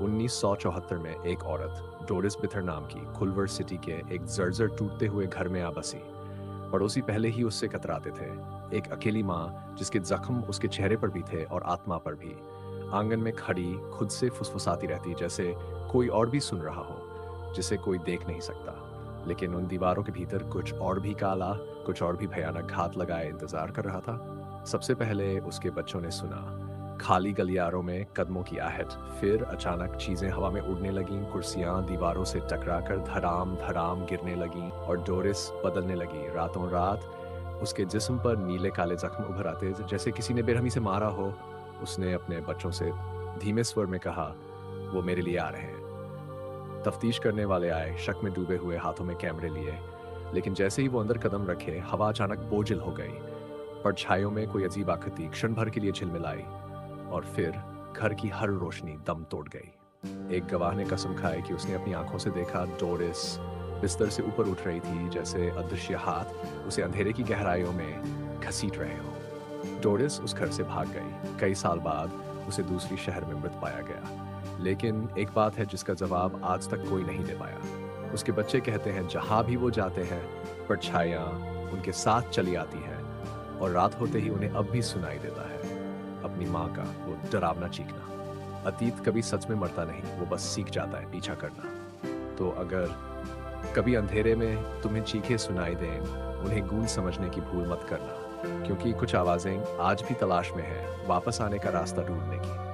1974 में एक औरत डोरिस बिथर नाम की कुल्वर सिटी के एक जर्जर टूटते हुए घर में आ बसी। पड़ोसी पहले ही उससे कतराते थे। एक अकेली माँ जिसके जख्म उसके चेहरे पर भी थे और आत्मा पर भी, आंगन में खड़ी खुद से फुसफुसाती रहती जैसे कोई और भी सुन रहा हो, जिसे कोई देख नहीं सकता। लेकिन उन दीवारों के भीतर कुछ और भी काला, कुछ और भी भयानक घात लगाए इंतजार कर रहा था। सबसे पहले उसके बच्चों ने सुना खाली गलियारों में कदमों की आहट, फिर अचानक चीजें हवा में उड़ने लगीं, कुर्सियां दीवारों से टकराकर धड़ाम धड़ाम गिरने लगीं और डोरिस बदलने लगी। रातों रात उसके जिस्म पर नीले काले जख्म उभर आते जैसे किसी ने बेरहमी से मारा हो। उसने अपने बच्चों से धीमे स्वर में कहा, वो मेरे लिए आ रहे हैं। तफ्तीश करने वाले आए, शक में डूबे हुए, हाथों में कैमरे लिए। लेकिन जैसे ही वो अंदर कदम रखे, हवा अचानक बोझिल हो गई। परछाइयों में कोई अजीब आकृति क्षण भर के लिए झिलमिलाई और फिर घर की हर रोशनी दम तोड़ गई। एक गवाह ने कसम खाई कि उसने अपनी आंखों से देखा डोरिस बिस्तर से ऊपर उठ रही थी, जैसे अदृश्य हाथ उसे अंधेरे की गहराइयों में घसीट रहे हो। डोरिस उस घर से भाग गई। कई साल बाद उसे दूसरी शहर में मृत पाया गया। लेकिन एक बात है जिसका जवाब आज तक कोई नहीं दे पाया। उसके बच्चे कहते हैं जहां भी वो जाते हैं, परछाइयां उनके साथ चली आती हैं और रात होते ही उन्हें अब भी सुनाई देता है अपनी माँ का वो डरावना चीखना। अतीत कभी सच में मरता नहीं, वो बस सीख जाता है पीछा करना। तो अगर कभी अंधेरे में तुम्हें चीखे सुनाई दें, उन्हें गूंज समझने की भूल मत करना, क्योंकि कुछ आवाजें आज भी तलाश में हैं वापस आने का रास्ता ढूंढने की।